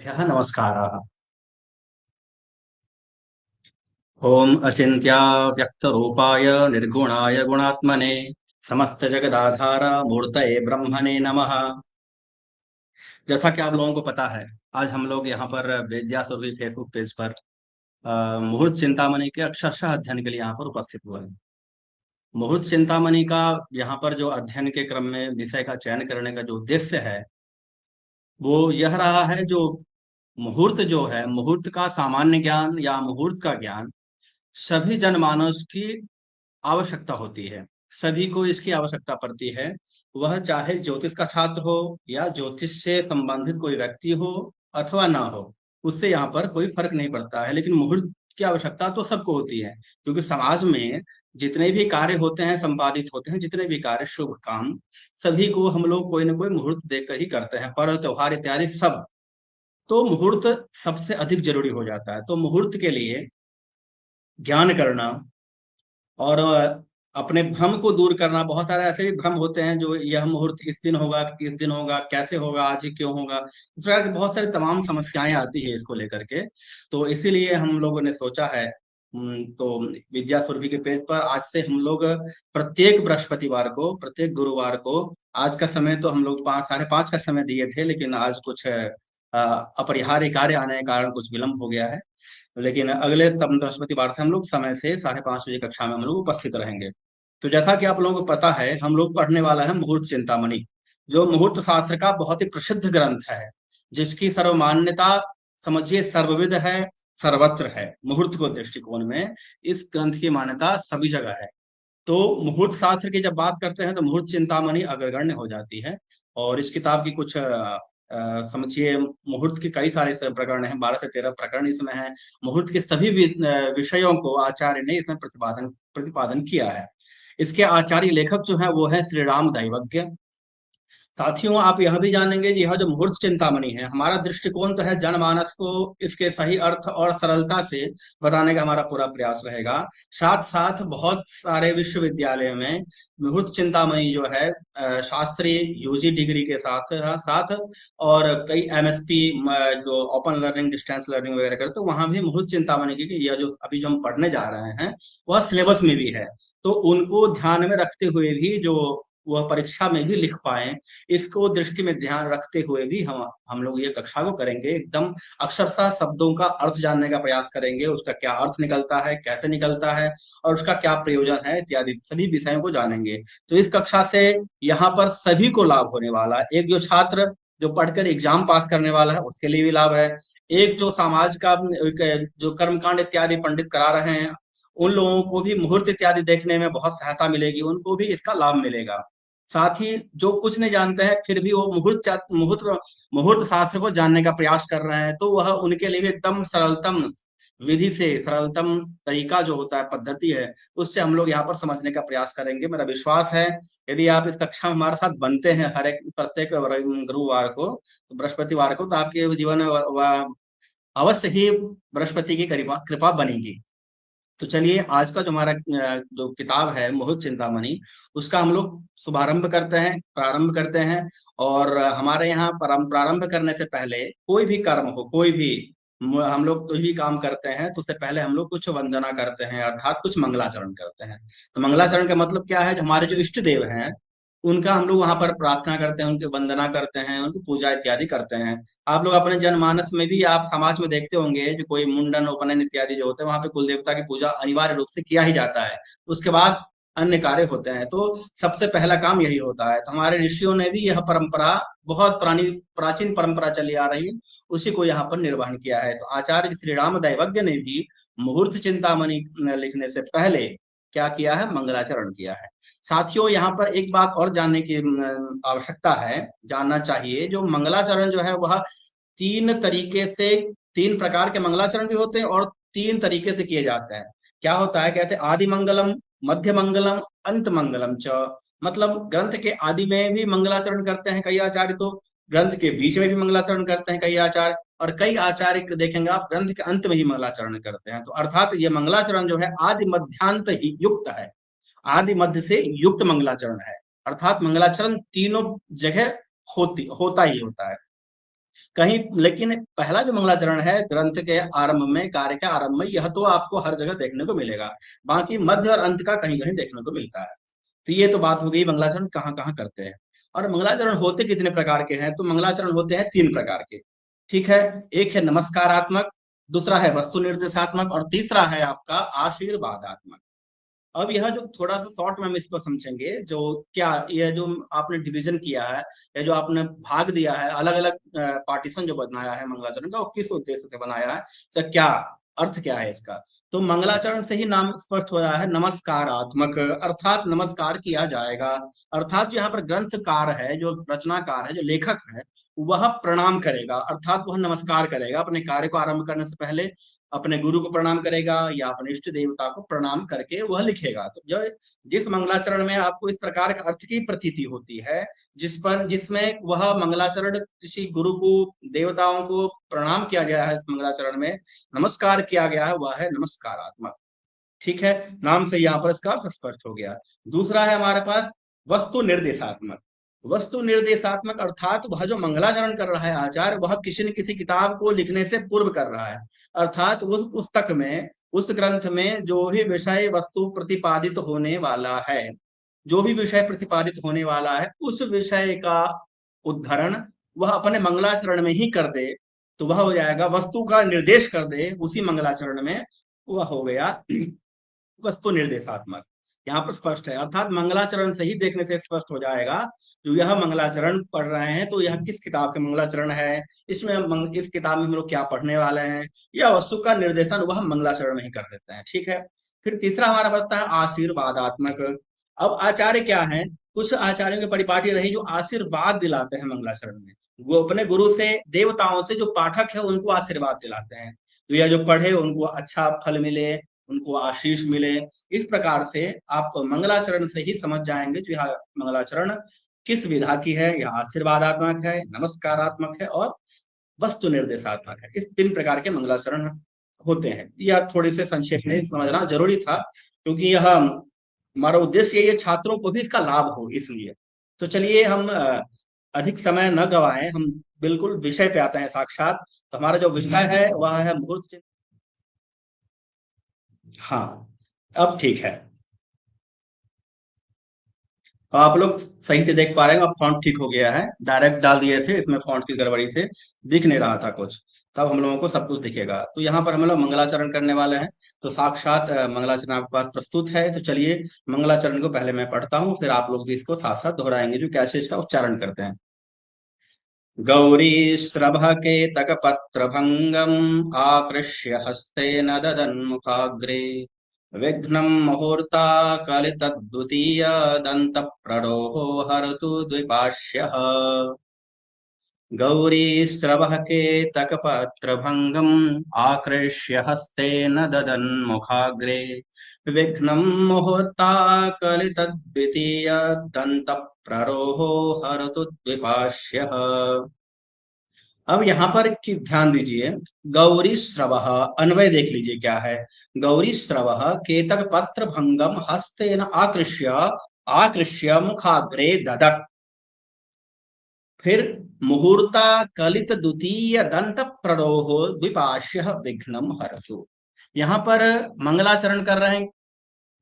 सर्वेभ्यः नमस्काराः। ॐ अचिन्त्याव्यक्तरूपाय निर्गुणाय गुणात्मने समस्तजगदाधार मूर्तये ब्रह्मणे नमः। जैसा कि आप लोगों को पता है, आज हम लोग यहाँ पर वेद्या सुरभि फेसबुक पेज पर मुहूर्त चिंतामणि के अक्षरशः अध्ययन के लिए यहाँ पर उपस्थित हुए हैं। मुहूर्त चिंतामणि का यहाँ पर जो अध्ययन के क्रम में विषय का चयन करने का जो उद्देश्य है, वो यह रहा है जो मुहूर्त जो है, मुहूर्त का सामान्य ज्ञान या मुहूर्त का ज्ञान सभी जनमानस की आवश्यकता होती है। सभी को इसकी आवश्यकता पड़ती है। वह चाहे ज्योतिष का छात्र हो या ज्योतिष से संबंधित कोई व्यक्ति हो अथवा ना हो, उससे यहाँ पर कोई फर्क नहीं पड़ता है। लेकिन मुहूर्त की आवश्यकता तो सबको होती है, क्योंकि समाज में जितने भी कार्य होते हैं, संपादित होते हैं, जितने भी कार्य शुभ काम, सभी को हम लोग कोई ना कोई मुहूर्त देखकर ही करते हैं। पर्व त्योहार इत्यादि सब, तो मुहूर्त सबसे अधिक जरूरी हो जाता है। तो मुहूर्त के लिए ज्ञान करना और अपने भ्रम को दूर करना। बहुत सारे ऐसे भी भ्रम होते हैं जो यह मुहूर्त इस दिन होगा, किस दिन होगा, कैसे होगा, आज ही क्यों होगा, इस प्रकार की बहुत सारी तमाम समस्याएं आती है इसको लेकर के। तो इसीलिए हम लोगों ने सोचा है, तो विद्या सुरभि के पेज पर आज से हम लोग प्रत्येक बृहस्पतिवार को, प्रत्येक गुरुवार को, आज का समय तो हम लोग 5, 5:30 का समय दिए थे, लेकिन आज कुछ अपरिहार्य कार्य आने के कारण कुछ विलम्ब हो गया है। लेकिन अगले बृहस्पतिवार से हम लोग समय से 5:30 बजे कक्षा में हम लोग उपस्थित रहेंगे। तो जैसा कि आप लोगों को पता है, हम लोग पढ़ने वाला है मुहूर्त चिंतामणि, जो मुहूर्त शास्त्र का बहुत ही प्रसिद्ध ग्रंथ है, जिसकी सर्वमान्यता समझिए सर्वविद है, सर्वत्र है। मुहूर्त को दृष्टिकोण में इस ग्रंथ की मान्यता सभी जगह है। तो मुहूर्त शास्त्र की जब बात करते हैं तो मुहूर्त चिंतामणि अग्रगण्य हो जाती है। और इस किताब की कुछ समझिए, मुहूर्त के कई सारे प्रकरण हैं, 12 से 13 प्रकरण इसमें हैं। मुहूर्त के सभी विषयों को आचार्य ने इसमें प्रतिपादन प्रतिपादन किया है। इसके आचार्य लेखक जो है वो है श्री राम दैवज्ञ। साथियों, आप यह भी जानेंगे कि यह जो मुहूर्त चिंतामणि है, हमारा दृष्टिकोण तो है जनमानस को इसके सही अर्थ और सरलता से बताने का हमारा पूरा प्रयास रहेगा। साथ साथ बहुत सारे विश्वविद्यालयों में मुहूर्त चिंतामणि जो है शास्त्रीय यूजी डिग्री के साथ साथ और कई एमएसपी जो ओपन लर्निंग, डिस्टेंस लर्निंग वगैरह करते, तो वहां भी मुहूर्त चिंतामणि की यह जो अभी जो हम पढ़ने जा रहे हैं वह सिलेबस में भी है। तो उनको ध्यान में रखते हुए भी जो वह परीक्षा में भी लिख पाए, इसको दृष्टि में ध्यान रखते हुए भी हम लोग ये कक्षा को करेंगे। एकदम अक्षरशः शब्दों का अर्थ जानने का प्रयास करेंगे, उसका क्या अर्थ निकलता है, कैसे निकलता है और उसका क्या प्रयोजन है, इत्यादि सभी विषयों को जानेंगे। तो इस कक्षा से यहाँ पर सभी को लाभ होने वाला है। एक जो छात्र जो पढ़कर एग्जाम पास करने वाला है उसके लिए भी लाभ है। एक जो समाज का जो कर्मकांड इत्यादि पंडित करा रहे हैं, उन लोगों को भी मुहूर्त इत्यादि देखने में बहुत सहायता मिलेगी, उनको भी इसका लाभ मिलेगा। साथ ही जो कुछ नहीं जानते हैं फिर भी वो मुहूर्त मुहूर्त शास्त्र को जानने का प्रयास कर रहे हैं, तो वह उनके लिए भी एकदम सरलतम विधि से, सरलतम तरीका जो होता है, पद्धति है, उससे हम लोग यहाँ पर समझने का प्रयास करेंगे। मेरा विश्वास है यदि आप इस कक्षा में हमारे साथ बनते हैं हर एक प्रत्येक गुरुवार को, तो बृहस्पतिवार को, तो आपके जीवन में अवश्य ही बृहस्पति की कृपा कृपा बनेगी। तो चलिए, आज का जो हमारा जो किताब है मुहूर्त चिंतामणि, उसका हम लोग शुभारंभ करते हैं, प्रारंभ करते हैं। और हमारे यहाँ प्रारंभ करने से पहले कोई भी कर्म हो, कोई भी हम लोग कोई भी काम करते हैं तो उससे पहले हम लोग कुछ वंदना करते हैं, अर्थात कुछ मंगलाचरण करते हैं। तो मंगलाचरण का मतलब क्या है? जो हमारे जो इष्ट देव हैं उनका हम लोग वहां पर प्रार्थना करते हैं, उनकी वंदना करते हैं, उनकी पूजा इत्यादि करते हैं। आप लोग अपने जनमानस में भी, आप समाज में देखते होंगे, जो कोई मुंडन, उपनयन इत्यादि जो होते हैं, वहां पे कुल देवता की पूजा अनिवार्य रूप से किया ही जाता है। उसके बाद अन्य कार्य होते हैं। तो सबसे पहला काम यही होता है। तो हमारे ऋषियों ने भी यह परंपरा, बहुत पुरानी प्राचीन परंपरा चली आ रही है, उसी को यहाँ पर निर्वहन किया है। तो आचार्य श्री राम दैवज्ञ ने भी मुहूर्त चिंतामणि लिखने से पहले क्या किया है? मंगलाचरण किया है। साथियों, यहाँ पर एक बात और जानने की आवश्यकता है, जानना चाहिए। जो मंगलाचरण जो है वह तीन तरीके से, तीन प्रकार के मंगलाचरण भी होते हैं और तीन तरीके से किए जाते हैं। क्या होता है? कहते हैं आदि मंगलम, मध्य मंगलम, अंत मंगलम च। मतलब ग्रंथ के आदि में भी मंगलाचरण करते हैं कई आचार्य, तो ग्रंथ के बीच में भी मंगलाचरण करते हैं कई आचार्य, और कई आचार्य देखेंगे आप ग्रंथ के अंत में ही मंगलाचरण करते हैं। तो अर्थात ये मंगलाचरण जो है आदि मध्यांत ही युक्त है, आदि मध्य से युक्त मंगलाचरण है। अर्थात मंगलाचरण तीनों जगह होता ही होता है। कहीं, लेकिन पहला जो मंगलाचरण है ग्रंथ के आरंभ में, कार्य के आरंभ में, यह तो आपको हर जगह देखने को मिलेगा। बाकी मध्य और अंत का कहीं कहीं देखने को मिलता है। तो ये तो बात हो गई मंगलाचरण कहाँ कहाँ करते हैं। और मंगलाचरण होते कितने प्रकार के हैं? तो मंगलाचरण होते हैं 3 प्रकार के। ठीक है। एक है नमस्कारात्मक, दूसरा है वस्तु निर्देशात्मक, और तीसरा है आपका आशीर्वादात्मक। अब यह जो थोड़ा सा शॉर्ट में हम इसको समझेंगे, जो क्या यह जो आपने डिवीजन किया है, या जो आपने भाग दिया है, अलग अलग पार्टीशन जो बनाया है मंगलाचरण का, वो किस उद्देश्य से बनाया है, इसका क्या अर्थ क्या है इसका। तो मंगलाचरण से ही नाम स्पष्ट हो रहा है, नमस्कारात्मक, अर्थात नमस्कार किया जाएगा। अर्थात जो यहाँ पर ग्रंथकार है, जो रचनाकार है, जो लेखक है, वह प्रणाम करेगा, अर्थात वह नमस्कार करेगा अपने कार्य को आरंभ करने से पहले। अपने गुरु को प्रणाम करेगा या अपने इष्ट देवता को प्रणाम करके वह लिखेगा। तो जो जिस मंगलाचरण में आपको इस प्रकार का अर्थ की प्रतीति होती है, जिसमें वह मंगलाचरण किसी गुरु को, देवताओं को प्रणाम किया गया है, इस मंगलाचरण में नमस्कार किया गया है, वह है नमस्कारात्मक। ठीक है। नाम से यहाँ पर इसका अर्थ स्पष्ट हो गया। दूसरा है हमारे पास वस्तु निर्देशात्मक। वस्तु निर्देशात्मक अर्थात वह जो मंगलाचरण कर रहा है आचार्य, वह किसी न किसी किताब को लिखने से पूर्व कर रहा है। अर्थात उस पुस्तक में, उस ग्रंथ में जो भी विषय वस्तु प्रतिपादित होने वाला है, जो भी विषय प्रतिपादित होने वाला है, उस विषय का उद्धरण वह अपने मंगलाचरण में ही कर दे, तो वह हो जाएगा वस्तु का निर्देश कर दे उसी मंगलाचरण में, वह हो गया वस्तु निर्देशात्मक। यहाँ पर स्पष्ट है, अर्थात मंगलाचरण से ही देखने से स्पष्ट हो जाएगा जो यह मंगलाचरण पढ़ रहे हैं तो यह किस किताब के मंगलाचरण है, इस किताब में हम लोग क्या पढ़ने वाले हैं, यह वस्तु का निर्देशन वह मंगलाचरण में ही कर देते हैं। ठीक है। फिर तीसरा हमारा बचता है आशीर्वादात्मक। अब आचार्य क्या है, कुछ आचार्यों की परिपाटी रही जो आशीर्वाद दिलाते हैं मंगलाचरण में। वो अपने गुरु से, देवताओं से, जो पाठक है उनको आशीर्वाद दिलाते हैं, तो यह जो पढ़े उनको अच्छा फल मिले, उनको आशीष मिले। इस प्रकार से आप मंगलाचरण से ही समझ जाएंगे कि यह मंगलाचरण किस विधा की है। यह आशीर्वादात्मक है, नमस्कारात्मक है और वस्तु निर्देशात्मक है। इस 3 प्रकार के मंगलाचरण होते हैं। यह थोड़ी से संक्षेप में समझना जरूरी था, क्योंकि यह हमारा उद्देश्य ये छात्रों को भी इसका लाभ हो, इसलिए। तो चलिए हम अधिक समय न गवाएं, हम बिल्कुल विषय पे आते हैं साक्षात। तो हमारा जो विषय है वह है मुहूर्त चिन्ह। हाँ, अब ठीक है। तो आप लोग सही से देख पा रहे हैं, अब फॉन्ट ठीक हो गया है। डायरेक्ट डाल दिए थे, इसमें फॉन्ट की गड़बड़ी से दिख नहीं रहा था कुछ। तब हम लोगों को सब कुछ दिखेगा। तो यहाँ पर हम लोग मंगलाचरण करने वाले हैं। तो साक्षात मंगलाचरण आपके पास प्रस्तुत है। तो चलिए मंगलाचरण को पहले मैं पढ़ता हूँ, फिर आप लोग भी इसको साथ साथ दोहराएंगे जो कैसे इसका उच्चारण करते हैं। गौरी श्रभकेतक पत्र भंगम आकृष्य हस्तेन ददन्मुखाग्रे विघ्नं मुहूर्ता कलितद्वितीय दंत प्ररोहो हरतु द्विपाश्यः। गौरीस्रवकेतकपत्रभङ्गम् आकृष्य हस्तेन ददन्मुखाग्रे विघ्नं मुहूर्ताकलितद्वितीयदन्तप्ररोहो हरतु द्विपाश्यः। अब यहाँ पर ध्यान दीजिए, गौरी श्रव, अन्वय देख लीजिए क्या है। गौरी श्रव केतक पत्र भंगम हस्तेन आकृष्य, आकृष्य मुखाग्रे ददत्, फिर मुहूर्ता कलित द्वितीय दंत प्ररोहो द्विपाश्य विघ्नम हरतु। यहाँ पर मंगलाचरण कर रहे हैं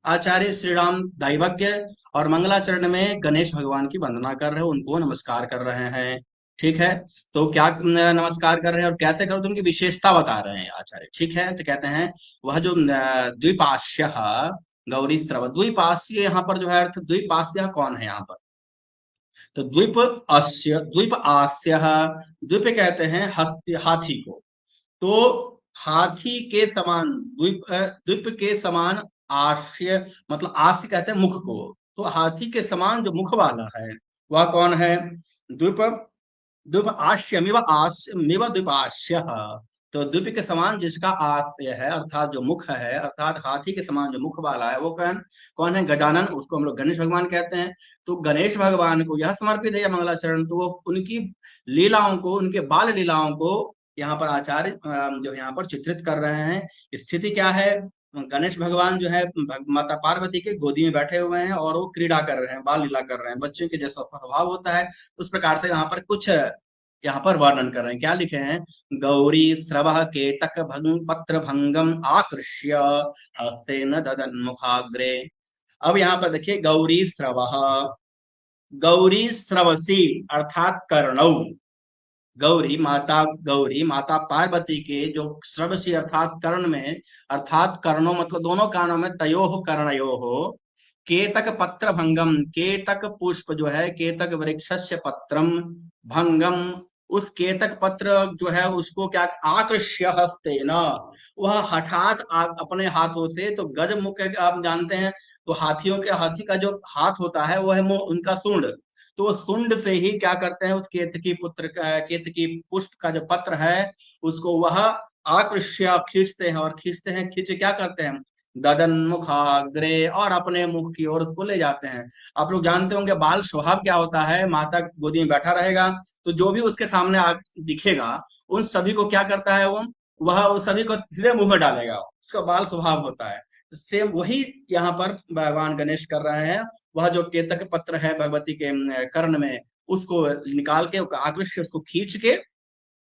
आचार्य श्री राम दैवज्ञ, और मंगलाचरण में गणेश भगवान की वंदना कर रहे हैं, उनको नमस्कार कर रहे हैं। ठीक है। तो क्या नमस्कार कर रहे हैं और कैसे कर रहे हैं, तो उनकी विशेषता बता रहे हैं आचार्य। ठीक है। तो कहते हैं वह जो द्विपाश्य, गौरी श्रव, द्विपाश्य, यहाँ पर जो है अर्थ, द्विपाश्य कौन है यहाँ पर, तो द्वीप अस्य, द्वीप आस्य, द्वीप कहते हैं हाथी को। तो हाथी के समान, द्वीप द्वीप के समान आस्य, मतलब आस्य कहते हैं मुख को। तो हाथी के समान जो मुख वाला है वह कौन है? द्वीप, द्वीप आस्यमिव, आस्यमिव द्वीपास्य। तो द्वीप के समान जिसका आस्य है, अर्थात जो मुख है, अर्थात हाथी के समान जो मुख वाला है, वो कौन कौन है? गजानन, उसको हम लोग गणेश भगवान कहते हैं। तो गणेश भगवान को यह समर्पित है यह मंगलाचरण। तो वो उनकी लीलाओं को, उनके बाल लीलाओं को यहाँ पर आचार्य जो यहाँ पर चित्रित कर रहे हैं। स्थिति क्या है? गणेश भगवान जो है माता पार्वती के गोदी में बैठे हुए हैं और वो क्रीड़ा कर रहे हैं, बाल लीला कर रहे हैं, बच्चों के जैसा स्वभाव होता है उस प्रकार से यहाँ पर कुछ यहाँ पर वर्णन कर रहे हैं। क्या लिखे हैं? गौरी स्रव केतक भंग पत्र भंगम आकृष्य हस्तेन ददन मुखाग्रे। अब यहाँ पर देखिए, गौरी स्रव, गौरी स्रवसी अर्थात कर्णौ। गौरी माता पार्वती के जो श्रवसी अर्थात कर्ण में, अर्थात कर्णों मतलब दोनों कानों में, तयोह कर्णयोह केतक पत्र भंगम, केतक पुष्प जो है, केतक वृक्षस्य पत्रम भंगम, उस केतक पत्र जो है उसको क्या, आकृष्य हस्ते न, वह हठात अपने हाथों से, तो गज मुख आप जानते हैं, तो हाथी का जो हाथ होता है वो है उनका सूंड, तो वो सुंड से ही क्या करते हैं, उस केतकी पुष्प का जो पत्र है उसको वह आकृष्य खींचते हैं, और खींचते हैं, खींचे क्या करते हैं, ददन मुखाग्रे, और अपने मुख की ओर उसको ले जाते हैं। आप लोग जानते होंगे बाल स्वभाव क्या होता है, माता गोदी में बैठा रहेगा तो जो भी उसके सामने दिखेगा उन सभी को क्या करता है, वह उस सभी को सीधे मुंह में डालेगा, उसका बाल स्वभाव होता है। तो सेम वही यहाँ पर भगवान गणेश कर रहे हैं। वह जो केतक पत्र है भगवती के कर्ण में, उसको निकाल के आकृष्य उसको खींच के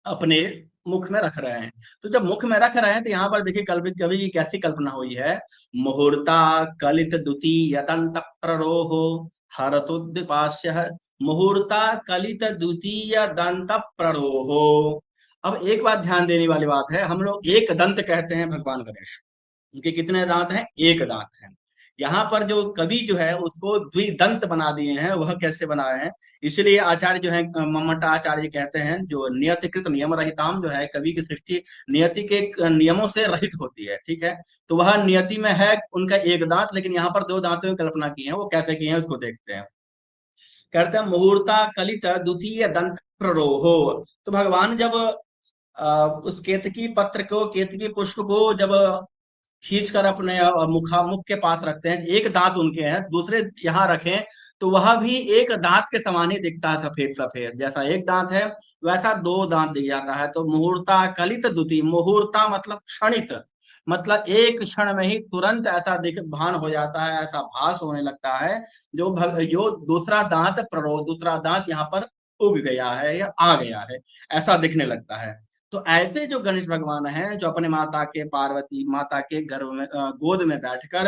अपने मुख में रख रहे हैं। तो जब मुख में रख रहे हैं तो यहाँ पर देखिए कवि की कैसी कल्पना हुई है, मुहूर्ता कलित द्वितीय दंत प्ररोहो हरतोद्दीपास्य, मुहूर्ता कलित द्वितीय दंत प्ररोहो। अब एक बात ध्यान देने वाली बात है, हम लोग एक दंत कहते हैं भगवान गणेश, उनके कितने दांत हैं? एक दांत है। यहाँ पर जो कवि जो है उसको द्विदंत बना दिए हैं, वह कैसे बनाए हैं? इसलिए आचार्य जो है मम्मट आचार्य कहते हैं, जो नियतिकृत नियम रहिताम, जो है कवि की सृष्टि नियति के नियमों से रहित होती है, ठीक है। तो वह नियति में है उनका एक दांत, लेकिन यहाँ पर दो दांतों की कल्पना की है, वो कैसे की है उसको देखते हैं। कहते हैं मुहूर्ता कलित द्वितीय दंत प्ररोहो। तो भगवान जब उस केतकी पत्र को, केतकी पुष्प को जब खींच कर अपने मुख के पास रखते हैं, एक दांत उनके हैं, दूसरे यहाँ रखें तो वह भी एक दांत के समान ही दिखता है, सफेद सफेद, जैसा एक दांत है वैसा दो दांत दिख जाता है। तो मुहूर्ता कलित द्युति, मुहूर्ता मतलब क्षणित, मतलब एक क्षण में ही तुरंत ऐसा दिख भान हो जाता है, ऐसा भास होने लगता है, जो दूसरा दांत दूसरा दांत यहाँ पर उग गया है या आ गया है, ऐसा दिखने लगता है। तो ऐसे जो गणेश भगवान हैं, जो अपने माता के, पार्वती माता के गर्भ में गोद में बैठकर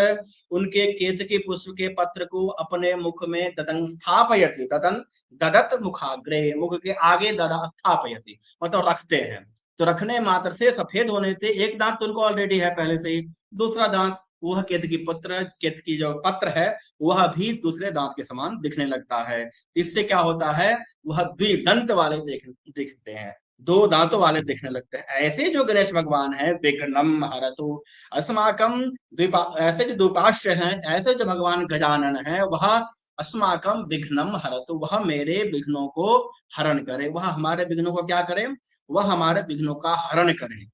उनके केतकी पुष्प के पत्र को अपने मुख में ददन स्थापयति, ददन ददत मुखाग्रे, मुख के आगे ददा स्थापयति मतलब रखते हैं। तो रखने मात्र से, सफेद होने से, एक दांत तो उनको ऑलरेडी है पहले से ही, दूसरा दांत वह केतकी जो पत्र है वह भी दूसरे दांत के समान दिखने लगता है। इससे क्या होता है, वह द्विदंत वाले दिखते हैं, दो दांतों वाले दिखने लगते हैं। ऐसे जो गणेश भगवान है, विघ्नम हरतु अस्माकम ऐसे जो द्विपार्श्व हैं, ऐसे जो भगवान गजानन है, वह अस्माकम विघ्नम हरतु, वह मेरे विघ्नों को हरण करे, वह हमारे विघ्नों को क्या करे, वह हमारे विघ्नों का हरण करे।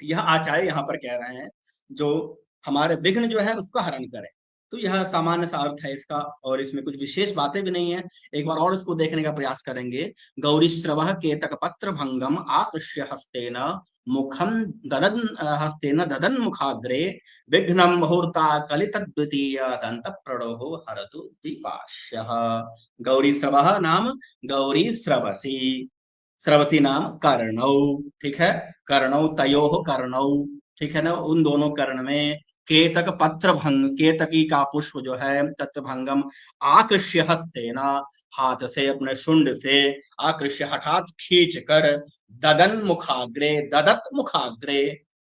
यह आचार्य यहाँ पर कह रहे हैं, जो हमारे विघ्न जो है उसका हरण करे। तो यह सामान्य सा अर्थ है इसका, और इसमें कुछ विशेष बातें भी नहीं है। एक बार और इसको देखने का प्रयास करेंगे। गौरी श्रव केतक पत्र भंगम आकृष्य हस्तेन मुखम ददन, हस्तेन ददन मुखाग्रे विघ्नम मुहूर्ता कलित द्वितीय दंत प्रणोहो हरतु दीपाश्य। गौरी श्रव नाम गौरी श्रवसी, श्रवती नाम कर्णौ, ठीक है, कर्णौ तयोः कर्णौ, ठीक है ना, उन दोनों कर्ण में केतक पत्र भंग, केतकी का पुष्प जो है तत्व भंगम आकृष्य हस्तेना, हाथ से, अपने शुंड से आकृष्य हठात खींच कर, ददन मुखाग्रे, ददत मुखाग्रे,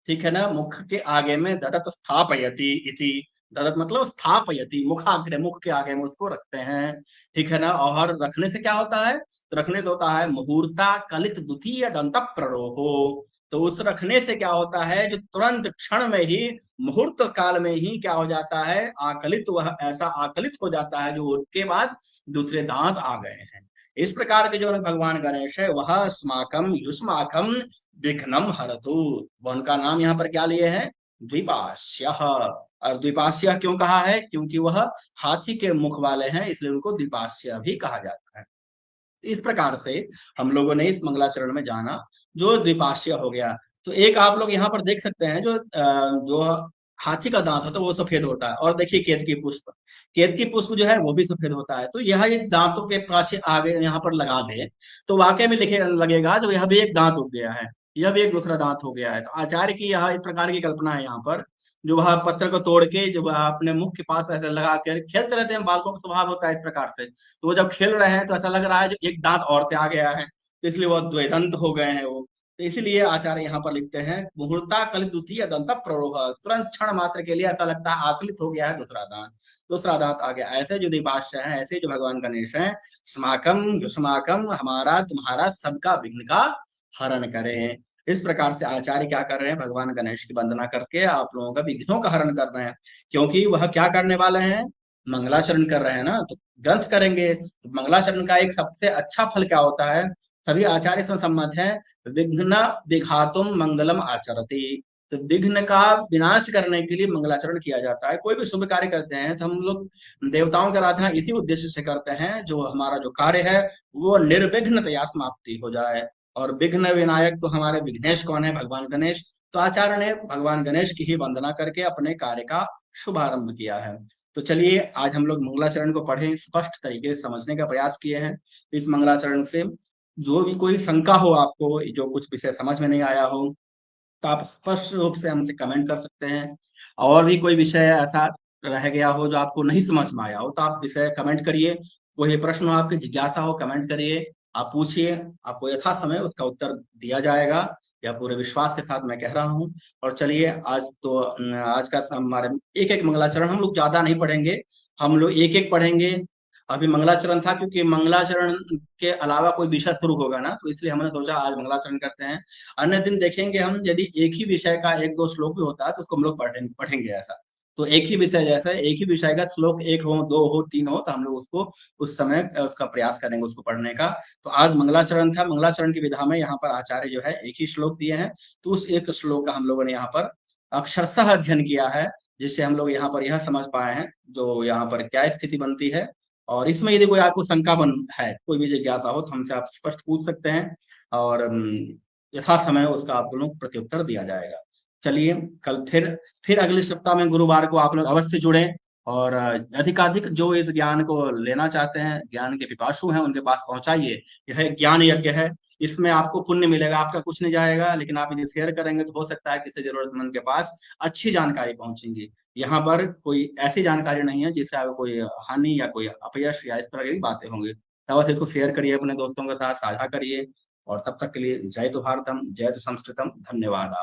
ठीक है ना, मुख के आगे में ददत स्थापयति इति, ददत मतलब स्थापयति, मुखाग्रे मुख के आगे में उसको रखते हैं, ठीक है ना। और रखने से क्या होता है, तो रखने से होता है मुहूर्ता कलित द्वितीय दंत प्ररोहो। तो उस रखने से क्या होता है, जो तुरंत क्षण में ही, मुहूर्त काल में ही क्या हो जाता है, आकलित, वह ऐसा आकलित हो जाता है जो उसके बाद दूसरे दांत आ गए हैं। इस प्रकार के जो भगवान गणेश है, वह स्माकम युष्माकम विघ्नम हरतु, उनका नाम यहाँ पर क्या लिए है, द्विपास्य। और द्विपास्य क्यों कहा है, क्योंकि वह हाथी के मुख वाले हैं, इसलिए उनको द्विपास्य भी कहा जाता है। इस प्रकार से हम लोगों ने इस मंगलाचरण में जाना, जो द्विपार्श्य हो गया। तो एक आप लोग यहाँ पर देख सकते हैं, जो हाथी का दांत होता है वो सफेद होता है। और देखिए केतकी पुष्प जो है वो भी सफेद होता है। तो यह एक दांतों के पास आगे यहाँ पर लगा दे तो वाकई में लिखे लगेगा जो यह भी एक दांत उग गया है, यह भी एक दूसरा दांत हो गया है। तो आचार्य की यह इस प्रकार की कल्पना है यहाँ पर, जो वह पत्थर को तोड़ के जो वह अपने मुख के पास ऐसे लगा कर खेलते रहते हैं, बालकों का स्वभाव होता है इस प्रकार से। तो वो जब खेल रहे हैं तो ऐसा लग रहा है जो एक दांत और पे आ गया है, तो इसलिए वो द्वैदंत हो गए हैं वो। तो इसीलिए आचार्य यहाँ पर लिखते हैं मुहूर्ता कल द्वितीय दंत प्ररोह, तुरंत क्षण मात्र के लिए ऐसा लगता है आकलित हो गया है दूसरा दांत आ गया। ऐसे जो द्विपाश्य हैं, ऐसे जो भगवान गणेश हैं, स्माकम युष्माकम, हमारा तुम्हारा सबका विघ्न का हरण करें। इस प्रकार से आचार्य क्या कर रहे हैं, भगवान गणेश की वंदना करके आप लोगों का विघ्नों का हरण कर रहे हैं। क्योंकि वह क्या करने वाले हैं, मंगलाचरण कर रहे हैं ना, तो ग्रंथ करेंगे। मंगलाचरण का एक सबसे अच्छा फल क्या होता है, सभी आचार्य से सम्मत है, विघ्न विघातुम मंगलम आचरति। तो विघ्न का विनाश करने के लिए मंगलाचरण किया जाता है। कोई भी शुभ कार्य करते हैं तो हम लोग देवताओं की आराधना इसी उद्देश्य से करते हैं, जो हमारा जो कार्य है वो निर्विघ्नतया समाप्ति हो जाए। और विघ्न विनायक तो हमारे विघ्नेश कौन है, भगवान गणेश। तो आचार्य ने भगवान गणेश की ही वंदना करके अपने कार्य का शुभारंभ किया है। तो चलिए आज हम लोग मंगलाचरण को पढ़े, स्पष्ट तरीके से समझने का प्रयास किए हैं। इस मंगलाचरण से जो भी कोई शंका हो आपको, जो कुछ विषय समझ में नहीं आया हो, तो आप स्पष्ट रूप से हमसे कमेंट कर सकते हैं। और भी कोई विषय ऐसा रह गया हो जो आपको नहीं समझ में आया हो, तो आप विषय कमेंट करिए। कोई प्रश्न हो, आपकी जिज्ञासा हो, कमेंट करिए, आप पूछिए, आपको यथा समय उसका उत्तर दिया जाएगा। यह पूरे विश्वास के साथ मैं कह रहा हूँ। और चलिए आज तो आज का हमारे एक एक मंगलाचरण हम लोग ज्यादा नहीं पढ़ेंगे, हम लोग एक एक पढ़ेंगे। अभी मंगलाचरण था, क्योंकि मंगलाचरण के अलावा कोई विषय शुरू होगा ना, तो इसलिए हमने सोचा आज मंगलाचरण करते हैं। अन्य दिन देखेंगे हम, यदि एक ही विषय का एक दो श्लोक भी होता है तो उसको हम लोग पढ़ेंगे ऐसा। तो एक ही विषय, जैसे एक ही विषय का श्लोक एक हो, दो हो, तीन हो, तो हम लोग उसको उस समय उसका प्रयास करेंगे उसको पढ़ने का। तो आज मंगलाचरण था, मंगलाचरण की विधा में यहाँ पर आचार्य जो है एक ही श्लोक दिए हैं, तो उस एक श्लोक का हम लोगों ने यहाँ पर अक्षरशः अध्ययन किया है, जिससे हम लोग यहाँ पर यह समझ पाए हैं जो यहाँ पर क्या स्थिति बनती है। और इसमें यदि कोई आपको शंका बन है, कोई भी जिज्ञासा हो, तो हमसे आप स्पष्ट पूछ सकते हैं। और यथा समय उसका आप लोगों को प्रत्युत्तर दिया जाएगा। चलिए कल फिर अगले सप्ताह में गुरुवार को आप लोग अवश्य जुड़ें। और अधिकाधिक जो इस ज्ञान को लेना चाहते हैं, ज्ञान के पिपासु हैं, उनके पास पहुंचाइए। यह एक ज्ञान यज्ञ है, इसमें आपको पुण्य मिलेगा, आपका कुछ नहीं जाएगा, लेकिन आप यदि शेयर करेंगे तो हो सकता है किसी जरूरतमंद के पास अच्छी जानकारी पहुंचेंगी। यहाँ पर कोई ऐसी जानकारी नहीं है जिससे आपको कोई हानि या कोई अपयश या इस तरह की बातें होंगी। तब इसको शेयर करिए, अपने दोस्तों के साथ साझा करिए। और तब तक के लिए जय तो भारतम, जय तो संस्कृतम, धन्यवाद।